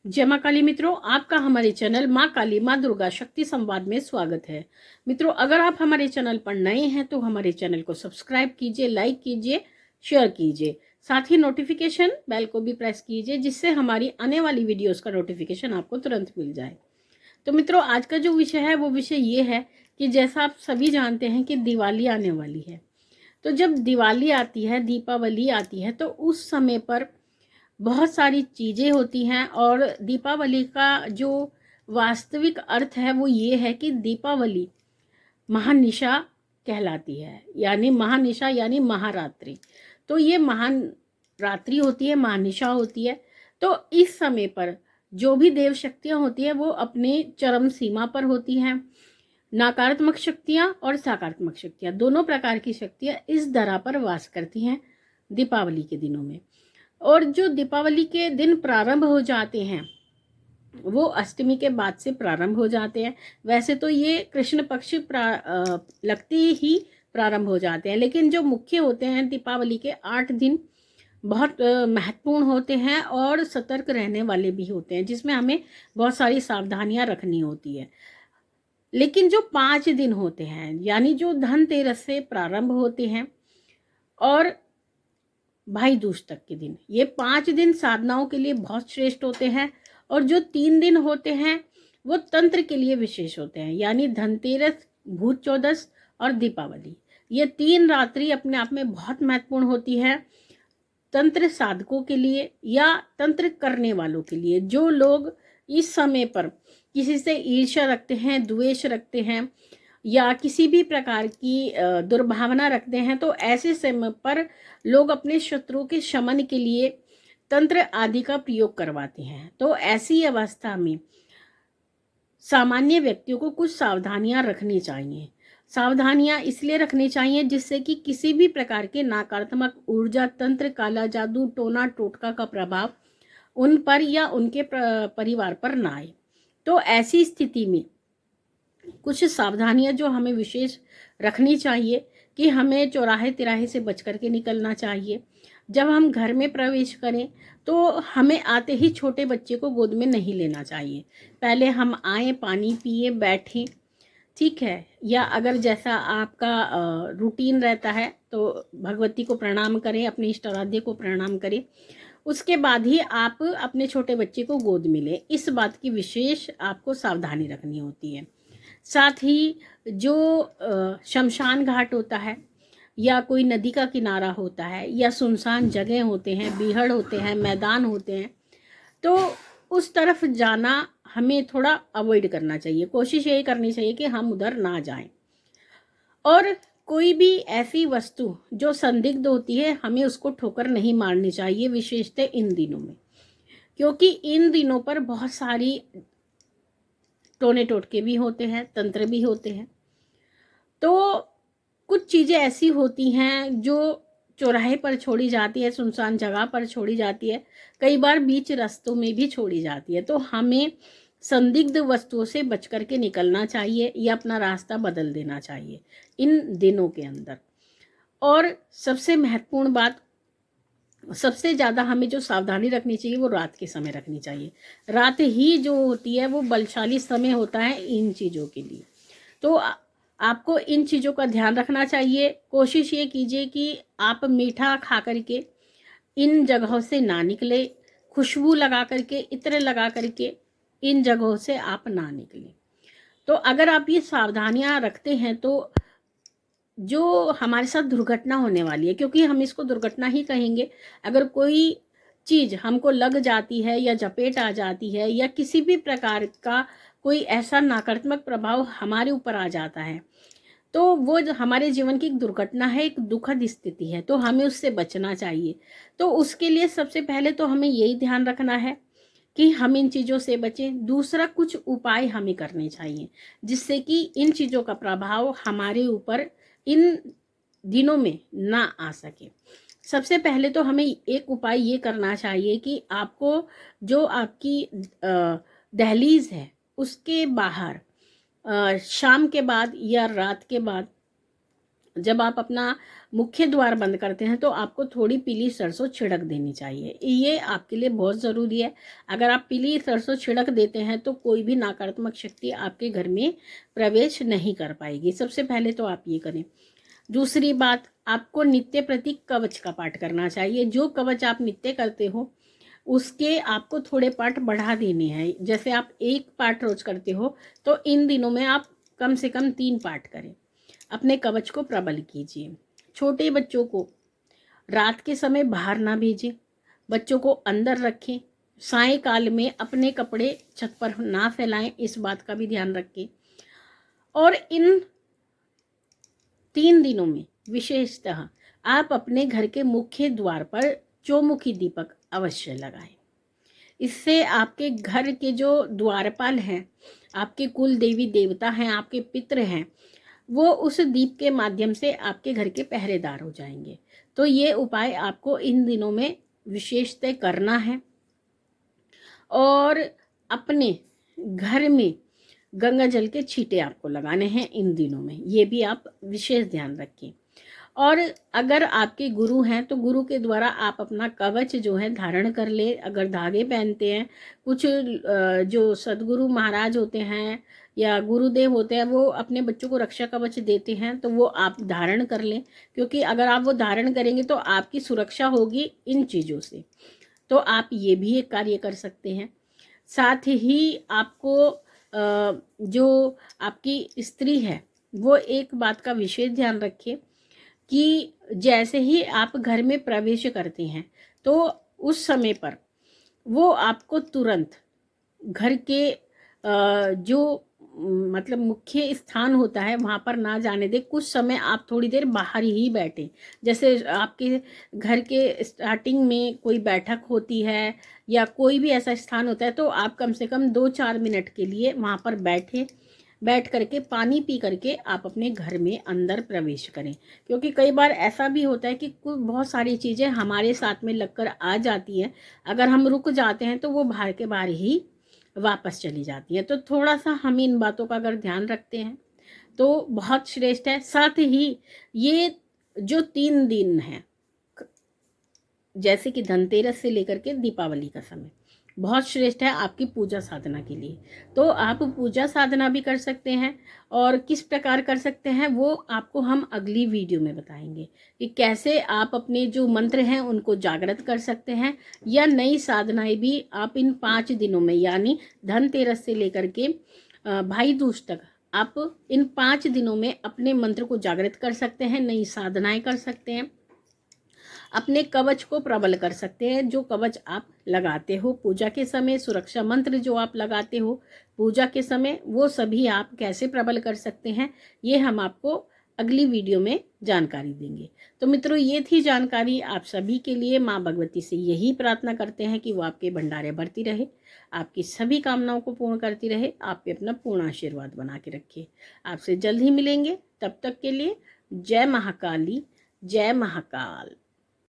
जय माँ काली मित्रों, आपका हमारे चैनल माँ काली माँ दुर्गा शक्ति संवाद में स्वागत है। मित्रों, अगर आप हमारे चैनल पर नए हैं तो हमारे चैनल को सब्सक्राइब कीजिए, लाइक कीजिए, शेयर कीजिए। साथ ही नोटिफिकेशन बेल को भी प्रेस कीजिए, जिससे हमारी आने वाली वीडियोस का नोटिफिकेशन आपको तुरंत मिल जाए। तो मित्रों, आज का जो विषय है वो विषय ये है कि जैसा आप सभी जानते हैं कि दिवाली आने वाली है। तो जब दिवाली आती है, दीपावली आती है, तो उस समय पर बहुत सारी चीज़ें होती हैं। और दीपावली का जो वास्तविक अर्थ है वो ये है कि दीपावली महानिशा कहलाती है, यानी महानिशा यानी महारात्रि। तो ये महान रात्रि होती है, महानिशा होती है। तो इस समय पर जो भी देव शक्तियाँ होती हैं वो अपने चरम सीमा पर होती हैं। नकारात्मक शक्तियाँ और सकारात्मक शक्तियाँ, दोनों प्रकार की शक्तियाँ इस धरा पर वास करती हैं दीपावली के दिनों में। और जो दीपावली के दिन प्रारंभ हो जाते हैं वो अष्टमी के बाद से प्रारंभ हो जाते हैं। वैसे तो ये कृष्ण पक्ष लगते ही प्रारंभ हो जाते हैं, लेकिन जो मुख्य होते हैं दीपावली के 8 दिन बहुत महत्वपूर्ण होते हैं और सतर्क रहने वाले भी होते हैं, जिसमें हमें बहुत सारी सावधानियां रखनी होती है। लेकिन जो 5 दिन होते हैं, यानी जो धनतेरस से प्रारंभ होते हैं और भाई दूज तक के दिन, ये 5 दिन साधनाओं के लिए बहुत श्रेष्ठ होते हैं। और जो 3 दिन होते हैं वो तंत्र के लिए विशेष होते हैं, यानी धनतेरस, भूत चौदस और दीपावली। ये 3 रात्रि अपने आप में बहुत महत्वपूर्ण होती है तंत्र साधकों के लिए या तंत्र करने वालों के लिए। जो लोग इस समय पर किसी से ईर्ष्या रखते हैं, द्वेष रखते हैं या किसी भी प्रकार की दुर्भावना रखते हैं, तो ऐसे समय पर लोग अपने शत्रुओं के शमन के लिए तंत्र आदि का प्रयोग करवाते हैं। तो ऐसी अवस्था में सामान्य व्यक्तियों को कुछ सावधानियां रखनी चाहिए। सावधानियां इसलिए रखनी चाहिए जिससे कि किसी भी प्रकार के नकारात्मक ऊर्जा, तंत्र, काला जादू, टोना टोटका का प्रभाव उन पर या उनके परिवार पर ना आए। तो ऐसी स्थिति में कुछ सावधानियां जो हमें विशेष रखनी चाहिए कि हमें चौराहे तिराहे से बच करके निकलना चाहिए। जब हम घर में प्रवेश करें तो हमें आते ही छोटे बच्चे को गोद में नहीं लेना चाहिए। पहले हम आए, पानी पिए, बैठें, ठीक है। या अगर जैसा आपका रूटीन रहता है तो भगवती को प्रणाम करें, अपने इष्ट आराध्य को प्रणाम करें। उसके बाद ही आप अपने छोटे बच्चे को गोद में लें। इस बात की विशेष आपको सावधानी रखनी होती है। साथ ही जो शमशान घाट होता है या कोई नदी का किनारा होता है या सुनसान जगह होते हैं, बीहड़ होते हैं, मैदान होते हैं, तो उस तरफ जाना हमें थोड़ा अवॉइड करना चाहिए। कोशिश यही करनी चाहिए कि हम उधर ना जाएं। और कोई भी ऐसी वस्तु जो संदिग्ध होती है हमें उसको ठोकर नहीं मारनी चाहिए, विशेषतः इन दिनों में, क्योंकि इन दिनों पर बहुत सारी टोने टोटके भी होते हैं, तंत्र भी होते हैं। तो कुछ चीज़ें ऐसी होती हैं जो चौराहे पर छोड़ी जाती है, सुनसान जगह पर छोड़ी जाती है, कई बार बीच रास्तों में भी छोड़ी जाती है। तो हमें संदिग्ध वस्तुओं से बच करके निकलना चाहिए या अपना रास्ता बदल देना चाहिए इन दिनों के अंदर। और सबसे महत्वपूर्ण बात, सबसे ज़्यादा हमें जो सावधानी रखनी चाहिए वो रात के समय रखनी चाहिए। रात ही जो होती है वो बलशाली समय होता है इन चीज़ों के लिए। तो आपको इन चीज़ों का ध्यान रखना चाहिए। कोशिश ये कीजिए कि आप मीठा खा करके इन जगहों से ना निकले, खुशबू लगा करके, इत्र लगा करके इन जगहों से आप ना निकलें। तो अगर आप ये सावधानियां रखते हैं तो जो हमारे साथ दुर्घटना होने वाली है, क्योंकि हम इसको दुर्घटना ही कहेंगे, अगर कोई चीज़ हमको लग जाती है या चपेट आ जाती है या किसी भी प्रकार का कोई ऐसा नकारात्मक प्रभाव हमारे ऊपर आ जाता है, तो वो हमारे जीवन की एक दुर्घटना है, एक दुखद स्थिति है। तो हमें उससे बचना चाहिए। तो उसके लिए सबसे पहले तो हमें यही ध्यान रखना है कि हम इन चीज़ों से बचें। दूसरा, कुछ उपाय हमें करने चाहिए जिससे कि इन चीज़ों का प्रभाव हमारे ऊपर इन दिनों में ना आ सके। सबसे पहले तो हमें एक उपाय ये करना चाहिए कि आपको जो आपकी दहलीज है उसके बाहर शाम के बाद या रात के बाद जब आप अपना मुख्य द्वार बंद करते हैं तो आपको थोड़ी पीली सरसों छिड़क देनी चाहिए। ये आपके लिए बहुत ज़रूरी है। अगर आप पीली सरसों छिड़क देते हैं तो कोई भी नकारात्मक शक्ति आपके घर में प्रवेश नहीं कर पाएगी। सबसे पहले तो आप ये करें। दूसरी बात, आपको नित्य प्रति कवच का पाठ करना चाहिए। जो कवच आप नित्य करते हो उसके आपको थोड़े पाठ बढ़ा देने हैं। जैसे आप 1 पाठ रोज करते हो तो इन दिनों में आप कम से कम 3 पाठ करें। अपने कवच को प्रबल कीजिए। छोटे बच्चों को रात के समय बाहर ना भेजें, बच्चों को अंदर रखें। सायंकाल में अपने कपड़े छत पर ना फैलाएं, इस बात का भी ध्यान रखें। और इन 3 दिनों में विशेषतः आप अपने घर के मुख्य द्वार पर चौमुखी दीपक अवश्य लगाएं। इससे आपके घर के जो द्वारपाल हैं, आपके कुल देवी देवता हैं, आपके पितृ हैं, वो उस दीप के माध्यम से आपके घर के पहरेदार हो जाएंगे। तो ये उपाय आपको इन दिनों में विशेषतः करना है। और अपने घर में गंगा जल के छींटे आपको लगाने हैं इन दिनों में, ये भी आप विशेष ध्यान रखें। और अगर आपके गुरु हैं तो गुरु के द्वारा आप अपना कवच जो है धारण कर ले। अगर धागे पहनते हैं, कुछ जो सदगुरु महाराज होते हैं या गुरुदेव होते हैं वो अपने बच्चों को रक्षा कवच देते हैं, तो वो आप धारण कर लें। क्योंकि अगर आप वो धारण करेंगे तो आपकी सुरक्षा होगी इन चीज़ों से। तो आप ये भी एक कार्य कर सकते हैं। साथ ही आपको जो आपकी स्त्री है वो एक बात का विशेष ध्यान रखिए कि जैसे ही आप घर में प्रवेश करते हैं तो उस समय पर वो आपको तुरंत घर के जो मतलब मुख्य स्थान होता है वहाँ पर ना जाने दे। कुछ समय आप थोड़ी देर बाहर ही बैठें। जैसे आपके घर के स्टार्टिंग में कोई बैठक होती है या कोई भी ऐसा स्थान होता है तो आप कम से कम 2-4 मिनट के लिए वहाँ पर बैठ करके पानी पी करके आप अपने घर में अंदर प्रवेश करें। क्योंकि कई बार ऐसा भी होता है कि बहुत सारी चीज़ें हमारे साथ में लगकर आ जाती हैं, अगर हम रुक जाते हैं तो वो बाहर के बाहर ही वापस चली जाती है। तो थोड़ा सा हम इन बातों का अगर ध्यान रखते हैं तो बहुत श्रेष्ठ है। साथ ही ये जो 3 दिन हैं, जैसे कि धनतेरस से लेकर के दीपावली का समय, बहुत श्रेष्ठ है आपकी पूजा साधना के लिए। तो आप पूजा साधना भी कर सकते हैं। और किस प्रकार कर सकते हैं वो आपको हम अगली वीडियो में बताएंगे कि कैसे आप अपने जो मंत्र हैं उनको जागृत कर सकते हैं, या नई साधनाएं भी आप इन 5 दिनों में, यानी धनतेरस से लेकर के भाई दूज तक आप इन 5 दिनों में अपने मंत्र को जागृत कर सकते हैं, नई साधनाएं कर सकते हैं, अपने कवच को प्रबल कर सकते हैं। जो कवच आप लगाते हो पूजा के समय, सुरक्षा मंत्र जो आप लगाते हो पूजा के समय, वो सभी आप कैसे प्रबल कर सकते हैं ये हम आपको अगली वीडियो में जानकारी देंगे। तो मित्रों, ये थी जानकारी आप सभी के लिए। माँ भगवती से यही प्रार्थना करते हैं कि वो आपके भंडारे भरती रहे, आपकी सभी कामनाओं को पूर्ण करती रहे, आप पे अपना पूर्ण आशीर्वाद बना के रखे। आपसे जल्द ही मिलेंगे, तब तक के लिए जय महाकाली, जय महाकाल।